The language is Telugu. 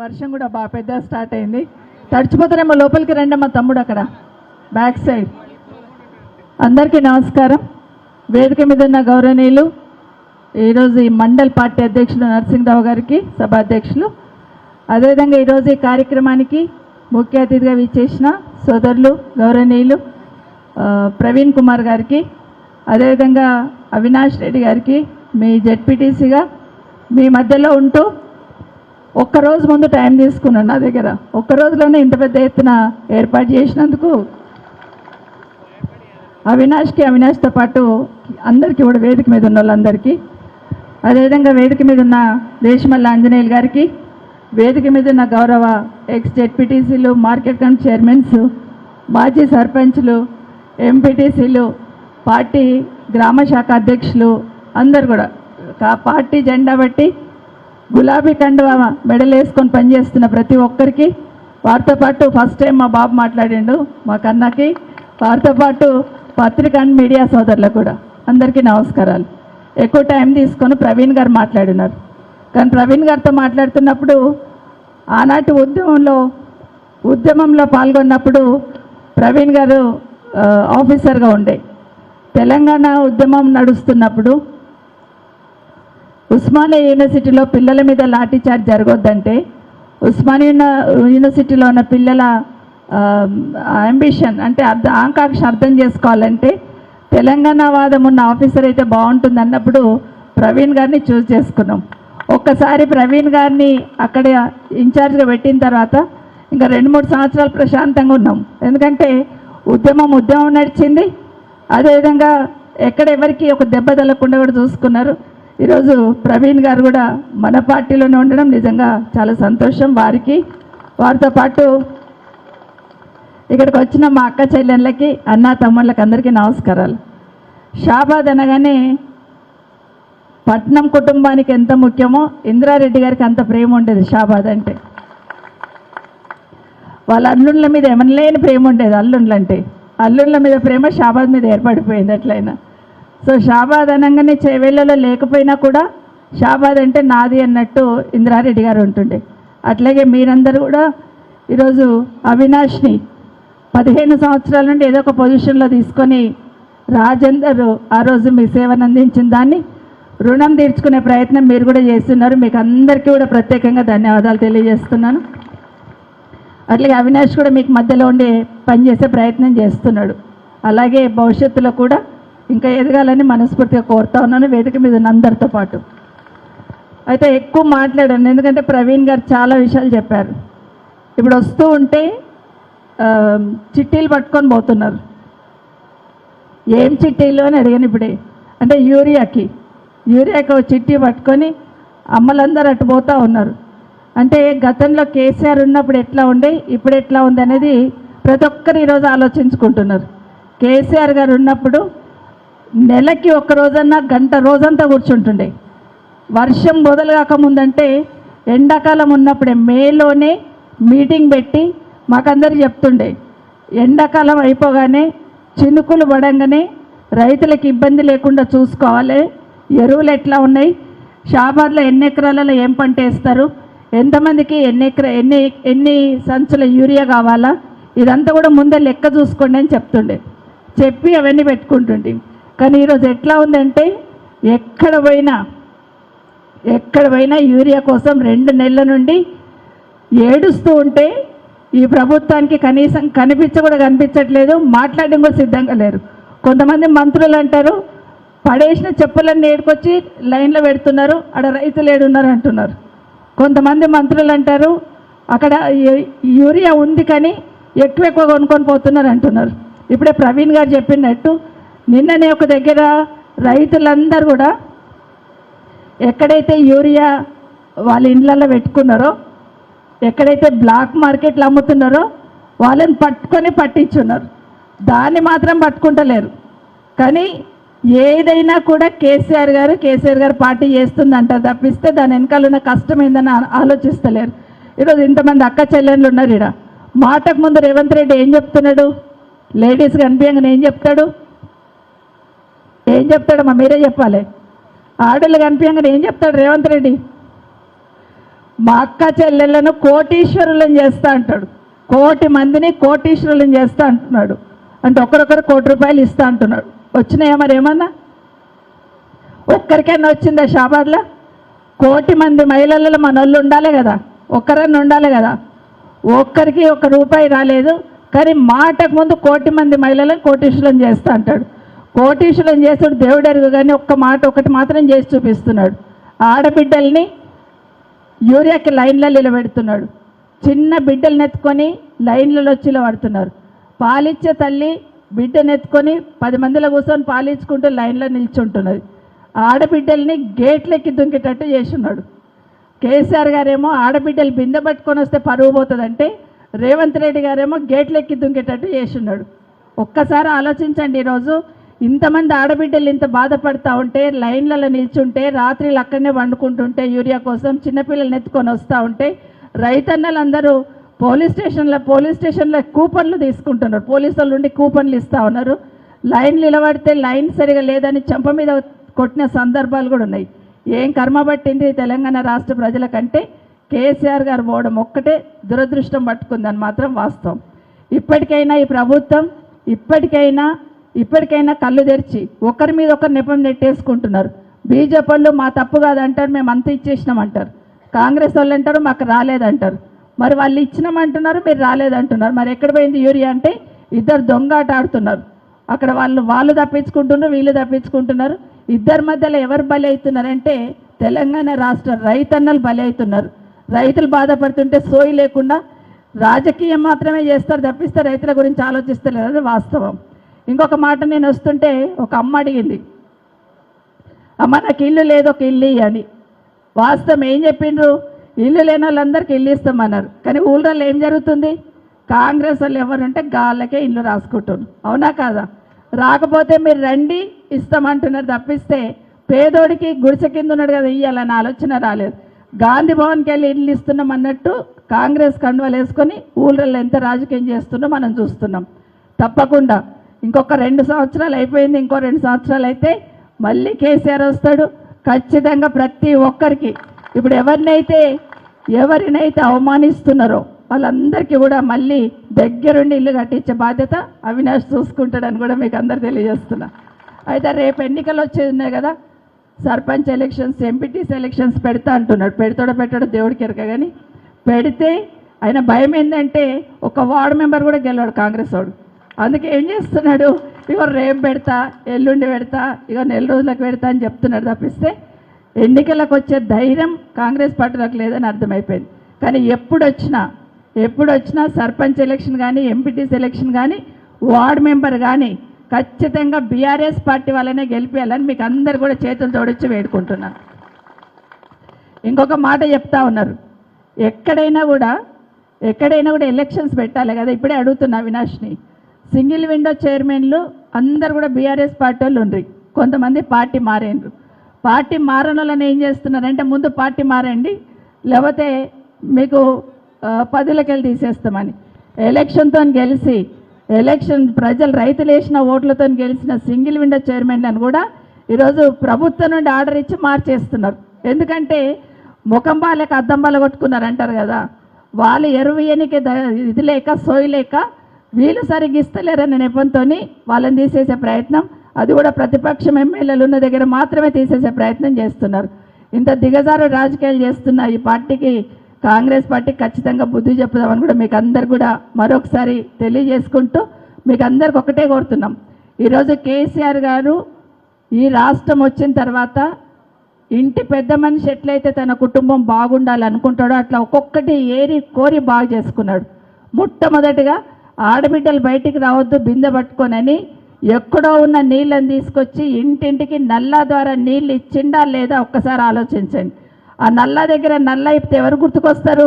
వర్షం కూడా బాగా పెద్ద స్టార్ట్ అయింది. తడిచిపోతారేమో, లోపలికి రండి మా తమ్ముడు అక్కడ బ్యాక్ సైడ్. అందరికీ నమస్కారం. వేదిక మీద ఉన్న గౌరవనీయులు, ఈరోజు ఈ మండల్ పార్టీ అధ్యక్షులు నరసింహరావు గారికి, సభాధ్యక్షులు, అదేవిధంగా ఈరోజు ఈ కార్యక్రమానికి ముఖ్య అతిథిగా విచ్చేసిన సోదరులు గౌరవనీయులు ప్రవీణ్ కుమార్ గారికి, అదేవిధంగా అవినాష్ రెడ్డి గారికి, మీ జెడ్పీటీసీగా మీ మధ్యలో ఉంటూ ఒక్కరోజు ముందు టైం తీసుకున్నాను నా దగ్గర. ఒక్క రోజులోనే ఇంత పెద్ద ఎత్తున ఏర్పాటు చేసినందుకు అవినాష్తో పాటు అందరికీ కూడా, వేదిక మీద ఉన్న వాళ్ళందరికీ, అదేవిధంగా వేదిక మీద ఉన్న దేశమల్ల ఆంజనేయులు గారికి, వేదిక మీద ఉన్న గౌరవ ఎక్స్ జెడ్పీటీసీలు, మార్కెట్ కమిటీ చైర్మన్స్, మాజీ సర్పంచ్లు, ఎంపీటీసీలు, పార్టీ గ్రామ శాఖ అధ్యక్షులు అందరు కూడా పార్టీ జెండా బట్టి గులాబీ కండువా మెడల్ వేసుకొని పనిచేస్తున్న ప్రతి ఒక్కరికి, వారితో పాటు ఫస్ట్ టైం మా బాబు మాట్లాడిండు మా కన్నకి, వారితో పాటు పత్రిక అండ్ మీడియా సోదరులకు కూడా అందరికీ నమస్కారాలు. ఎక్కువ టైం తీసుకొని ప్రవీణ్ గారు మాట్లాడినారు. కానీ ప్రవీణ్ గారితో మాట్లాడుతున్నప్పుడు ఆనాటి ఉద్యమంలో పాల్గొన్నప్పుడు ప్రవీణ్ గారు ఆఫీసర్గా ఉండే, తెలంగాణ ఉద్యమం నడుస్తున్నప్పుడు ఉస్మానియా యూనివర్సిటీలో పిల్లల మీద లాఠీ చార్జ్ జరగొద్దంటే, ఉస్మానియా యూనివర్సిటీలో ఉన్న పిల్లల అంబిషన్ అంటే ఆకాంక్ష అర్థం చేసుకోవాలంటే తెలంగాణ వాదం ఉన్న ఆఫీసర్ అయితే బాగుంటుంది అన్నప్పుడు ప్రవీణ్ గారిని చూస్ చేసుకున్నాం. ఒక్కసారి ప్రవీణ్ గారిని అక్కడ ఇన్ఛార్జ్గా పెట్టిన తర్వాత ఇంకా 2-3 సంవత్సరాలు ప్రశాంతంగా ఉన్నాం. ఎందుకంటే ఉద్యమం నడిచింది. అదేవిధంగా ఎక్కడ ఎవరికి ఒక దెబ్బ తగలకుండా కూడా చూసుకున్నారు. ఈరోజు ప్రవీణ్ గారు కూడా మన పార్టీలోనే ఉండడం నిజంగా చాలా సంతోషం. వారితో పాటు ఇక్కడికి వచ్చిన మా అక్క చెల్లెళ్ళకి, అన్న తమ్ముళ్ళకి అందరికీ నమస్కారాలు. షాబాద్ అనగానే పట్నం కుటుంబానికి ఎంత ముఖ్యమో ఇంద్రారెడ్డి గారికి అంత ప్రేమ ఉండేది షాబాద్ అంటే. వాళ్ళ అల్లుళ్ళ మీద ఏమనలేని ప్రేమ ఉండేది. అల్లుళ్ళ మీద ప్రేమ షాబాద్ మీద ఏర్పడిపోయింది ఎట్లయినా. సో షాబాద్ అనగానే చేవేళ్ళలో లేకపోయినా కూడా షాబాద్ అంటే నాది అన్నట్టు ఇంద్రారెడ్డి గారు ఉంటుండే. అట్లాగే మీరందరూ కూడా ఈరోజు అవినాష్ని 15 సంవత్సరాల నుండి ఏదో ఒక పొజిషన్లో తీసుకొని రాజేందర్ ఆ రోజు మీ సేవను అందించిన దాన్ని రుణం తీర్చుకునే ప్రయత్నం మీరు కూడా చేస్తున్నారు. మీకు అందరికీ కూడా ప్రత్యేకంగా ధన్యవాదాలు తెలియజేస్తున్నాను. అట్లాగే అవినాష్ కూడా మీకు మధ్యలో ఉండి పనిచేసే ప్రయత్నం చేస్తున్నాడు. అలాగే భవిష్యత్తులో కూడా ఇంకా ఎదగాలని మనస్ఫూర్తిగా కోరుతా ఉన్నాను, వేదిక మీద ఉన్న అందరితో పాటు. అయితే ఎక్కువ మాట్లాడాను ఎందుకంటే ప్రవీణ్ గారు చాలా విషయాలు చెప్పారు. ఇప్పుడు వస్తూ ఉంటే చిట్టీలు పట్టుకొని పోతున్నారు. ఏం చిట్టీలు అని అడిగాను ఇప్పుడే. అంటే యూరియాకి చిట్టీ పట్టుకొని అమ్మలందరూ అటు పోతూ ఉన్నారు. అంటే గతంలో కేసీఆర్ ఉన్నప్పుడు ఎట్లా ఉండే, ఇప్పుడు ఎట్లా ఉంది అనేది ప్రతి ఒక్కరు ఈరోజు ఆలోచించుకుంటున్నారు. కేసీఆర్ గారు ఉన్నప్పుడు నెలకి ఒక్క రోజన్నా గంట రోజంతా కూర్చుంటుండే. వర్షం మొదలు కాకముందంటే ఎండాకాలం ఉన్నప్పుడే మేలోనే మీటింగ్ పెట్టి మాకందరికి చెప్తుండే, ఎండాకాలం అయిపోగానే చినుకులు పడంగానే రైతులకు ఇబ్బంది లేకుండా చూసుకోవాలి, ఎరువులు ఎట్లా ఉన్నాయి, షాబాద్లో ఎన్ని ఎకరాలలో ఏం పంట వేస్తారు, ఎంతమందికి ఎన్ని సంచుల యూరియా కావాలా, ఇదంతా కూడా ముందే లెక్క చూసుకోండి అని చెప్పి అవన్నీ పెట్టుకుంటుండే. కానీ ఈరోజు ఎట్లా ఉందంటే ఎక్కడ పోయినా యూరియా కోసం 2 నెలల నుండి ఏడుస్తూ ఉంటే ఈ ప్రభుత్వానికి కనీసం కనిపించట్లేదు, మాట్లాడడం కూడా సిద్ధంగా లేరు. కొంతమంది మంత్రులు అంటారు పడేసిన చెప్పులన్నీ ఏడుకొచ్చి లైన్లో పెడుతున్నారు, అక్కడ రైతులు ఏడున్నారు అంటున్నారు. కొంతమంది మంత్రులు అంటారు అక్కడ యూరియా ఉంది కానీ ఎక్కువ కొనుక్కొని పోతున్నారు అంటున్నారు. ఇప్పుడే ప్రవీణ్ గారు చెప్పినట్టు నిన్ననే ఒక దగ్గర రైతులందరూ కూడా ఎక్కడైతే యూరియా వాళ్ళ ఇళ్ళల్లో పెట్టుకున్నారో, ఎక్కడైతే బ్లాక్ మార్కెట్లు అమ్ముతున్నారో వాళ్ళని పట్టించున్నారు. దాన్ని మాత్రం పట్టుకుంటలేరు. కానీ ఏదైనా కూడా కేసీఆర్ గారు పార్టీ చేస్తుందంట తప్పిస్తే దాని వెనకాల ఉన్న కష్టం ఏందని ఆలోచిస్తలేరు. ఈరోజు ఇంతమంది అక్క చెల్లెళ్ళు ఉన్నారు. ఇక్కడ మాటకు ముందు రేవంత్ రెడ్డి ఏం చెప్తున్నాడు, లేడీస్ కనిపించగానే ఏం చెప్తాడమ్మా మీరే చెప్పాలి. ఆడళ్ళు కనిపించగానే ఏం చెప్తాడు రేవంత్ రెడ్డి, మా అక్క చెల్లెళ్ళను కోటీశ్వరులను చేస్తా అంటాడు. 1,00,00,000 మందిని కోటీశ్వరులను చేస్తా అంటున్నాడు. అంటే ఒకరొకరు ₹1,00,00,000 ఇస్తా అంటున్నాడు. వచ్చినాయా మరి ఏమన్నా? ఒక్కరికైనా వచ్చిందా షాబాద్లో? 1,00,00,000 మంది మహిళలలో మన వాళ్ళు ఉండాలి కదా, ఒక్కరన్నా ఉండాలి కదా. ఒక్కరికి ₹1 రాలేదు. కానీ మాటకు ముందు 1,00,00,000 మంది మహిళలను కోటీశ్వరులను చేస్తా అంటాడు. కోటీశ్వరులను చేస్తాడు దేవుడు ఎరుగు. కానీ ఒకటి మాత్రం చేసి చూపిస్తున్నాడు. ఆడబిడ్డల్ని యూరియాకి లైన్లలో నిలబెడుతున్నాడు. చిన్న బిడ్డలను ఎత్తుకొని లైన్లలో వచ్చి పడుతున్నారు. పాలిచ్చే తల్లి బిడ్డను ఎత్తుకొని 10 మందిలో కూర్చొని పాలించుకుంటూ లైన్లో నిల్చుంటున్నది. ఆడబిడ్డల్ని గేట్లెక్కి దుంకేటట్టు చేస్తున్నాడు. కేసీఆర్ గారేమో ఆడబిడ్డలు బిందె పట్టుకొని వస్తే పరువు పోతుందంటే, రేవంత్ రెడ్డి గారేమో గేట్లెక్కి దుంకేటట్టు చేస్తున్నాడు. ఒక్కసారి ఆలోచించండి. ఈరోజు ఇంతమంది ఆడబిడ్డలు ఇంత బాధపడతా ఉంటే, లైన్లలో నిల్చుంటే, రాత్రిలు అక్కడనే వండుకుంటుంటే యూరియా కోసం చిన్నపిల్లల్ని ఎత్తుకొని వస్తూ ఉంటే, రైతన్నలందరూ పోలీస్ స్టేషన్లో కూపన్లు తీసుకుంటున్నారు. పోలీసుల నుండి కూపన్లు ఇస్తూ ఉన్నారు. లైన్ నిలబడితే లైన్ సరిగా లేదని చెంప మీద కొట్టిన సందర్భాలు కూడా ఉన్నాయి. ఏం కర్మ పట్టింది తెలంగాణ రాష్ట్ర ప్రజలకంటే కేసీఆర్ గారు పోవడం ఒక్కటే దురదృష్టం పట్టుకుందని మాత్రం వాస్తవం. ఇప్పటికైనా ఈ ప్రభుత్వం ఇప్పటికైనా కళ్ళు తెరిచి ఒకరి మీద ఒకరు నెపం నెట్టేసుకుంటున్నారు. బీజేపీ వాళ్ళు మా తప్పు కాదంటారు, మేము అంత ఇచ్చేసినామంటారు. కాంగ్రెస్ వాళ్ళు అంటారు మాకు రాలేదంటారు. మరి వాళ్ళు ఇచ్చినామంటున్నారు, మీరు రాలేదంటున్నారు. మరి ఎక్కడ పోయింది యూరియా అంటే ఇద్దరు దొంగాట ఆడుతున్నారు. అక్కడ వాళ్ళు తప్పించుకుంటున్నారు, వీళ్ళు తప్పించుకుంటున్నారు. ఇద్దరి మధ్యలో ఎవరు బలి అవుతున్నారంటే తెలంగాణ రాష్ట్ర రైతన్నలు బలి అవుతున్నారు. రైతులు బాధపడుతుంటే సోయి లేకుండా రాజకీయం మాత్రమే చేస్తారు తప్పిస్తే రైతుల గురించి ఆలోచిస్తలేరు. అది వాస్తవం. ఇంకొక మాట, నేను వస్తుంటే ఒక అమ్మ అడిగింది, అమ్మ నాకు ఇల్లు లేదు, ఒక ఇల్లు అని. వాస్తవం ఏం చెప్పిండ్రు? ఇల్లు లేని వాళ్ళందరికీ ఇల్లు ఇస్తామన్నారు. కానీ ఊళ్ళో ఏం జరుగుతుంది? కాంగ్రెస్ వాళ్ళు ఎవరుంటే గాళ్ళకే ఇల్లు రాసుకుంటున్నారు. అవునా కాదా? రాకపోతే మీరు రండి ఇస్తామంటున్నారు తప్పిస్తే పేదోడికి గుడిసె కింద ఉన్నాడు కదా ఇయ్యాలని ఆలోచన రాలేదు. గాంధీ భవన్కి వెళ్ళి ఇల్లు ఇస్తున్నాం అన్నట్టు కాంగ్రెస్ కండువాలు వేసుకొని ఊళ్ళల్లో ఎంత రాజకీయం చేస్తున్నా మనం చూస్తున్నాం. తప్పకుండా ఇంకొక 2 సంవత్సరాలు అయిపోయింది, ఇంకో 2 సంవత్సరాలు అయితే మళ్ళీ కేసీఆర్ వస్తాడు. ఖచ్చితంగా ప్రతి ఒక్కరికి ఇప్పుడు ఎవరినైతే అవమానిస్తున్నారో వాళ్ళందరికీ కూడా మళ్ళీ దగ్గరుండి ఇల్లు కట్టించే బాధ్యత అవినాష్ చూసుకుంటాడని కూడా మీకు అందరు తెలియజేస్తున్నా. అయితే రేపు ఎన్నికలు వచ్చేది ఉన్నాయి కదా, సర్పంచ్ ఎలక్షన్స్, ఎంపీటీసీ ఎలక్షన్స్ పెడతా అంటున్నాడు. పెట్టాడో దేవుడికి ఎరక. కానీ పెడితే ఆయన భయం ఏంటంటే ఒక వార్డు మెంబర్ కూడా గెలవాడు కాంగ్రెస్ వాడు. అందుకే ఏం చేస్తున్నాడు, ఇగో రేపు పెడతా, ఎల్లుండి పెడతా, ఇగో 4 రోజులకు పెడతా అని చెప్తున్నాడు తప్పిస్తే ఎన్నికలకు వచ్చే ధైర్యం కాంగ్రెస్ పార్టీలకు లేదని అర్థమైపోయింది. కానీ ఎప్పుడు వచ్చినా సర్పంచ్ ఎలక్షన్ కానీ, ఎంపీటీసీ ఎలక్షన్ కానీ, వార్డు మెంబర్ కానీ ఖచ్చితంగా బీఆర్ఎస్ పార్టీ వాళ్ళనే గెలిపేయాలని మీకు అందరు కూడా చేతులు తోడొచ్చి వేడుకుంటున్నాను. ఇంకొక మాట చెప్తా ఉన్నారు, ఎక్కడైనా కూడా ఎలక్షన్స్ పెట్టాలి కదా. ఇప్పుడే అడుగుతున్నా అవినాష్ని, సింగిల్ విండో చైర్మన్లు అందరు కూడా బీఆర్ఎస్ పార్టీ వాళ్ళు ఉండ్రి, కొంతమంది పార్టీ మారేండ్రు. పార్టీ మారని వాళ్ళని ఏం చేస్తున్నారంటే ముందు పార్టీ మారండి, లేకపోతే మీకు పదులకి వెళ్ళి తీసేస్తామని. ఎలక్షన్తో గెలిచి ప్రజలు రైతులు వేసిన ఓట్లతో గెలిచిన సింగిల్ విండో చైర్మన్లను కూడా ఈరోజు ప్రభుత్వం నుండి ఆర్డర్ ఇచ్చి మార్చేస్తున్నారు. ఎందుకంటే ముఖం బాలేక అద్దం బాల కొట్టుకున్నారు అంటారు కదా, వాళ్ళు ఎరువు ఎన్నిక ఇది లేక సోయి లేక వీళ్ళు సరిగ్గా ఇస్తలేరన్న నెపంతో వాళ్ళని తీసేసే ప్రయత్నం, అది కూడా ప్రతిపక్షం ఎమ్మెల్యేలు ఉన్న దగ్గర మాత్రమే తీసేసే ప్రయత్నం చేస్తున్నారు. ఇంత దిగజారు రాజకీయాలు చేస్తున్న ఈ పార్టీకి, కాంగ్రెస్ పార్టీకి ఖచ్చితంగా బుద్ధి చెప్పుదామని కూడా మీకు అందరు కూడా మరొకసారి తెలియజేసుకుంటూ మీకు అందరికి ఒకటే కోరుతున్నాం. ఈరోజు కేసీఆర్ గారు ఈ రాష్ట్రం వచ్చిన తర్వాత ఇంటి పెద్ద మనిషి ఎట్లయితే తన కుటుంబం బాగుండాలి అనుకుంటాడో అట్లా ఒక్కొక్కటి ఏరి కోరి బాగు చేసుకున్నాడు. మొట్టమొదటిగా ఆడబిడ్డలు బయటికి రావద్దు బిందె పట్టుకొనని ఎక్కడో ఉన్న నీళ్ళని తీసుకొచ్చి ఇంటింటికి నల్లా ద్వారా నీళ్ళు ఇచ్చిండా లేదా ఒక్కసారి ఆలోచించండి. ఆ నల్లా దగ్గర నల్లా ఇప్పితే ఎవరు గుర్తుకొస్తారు?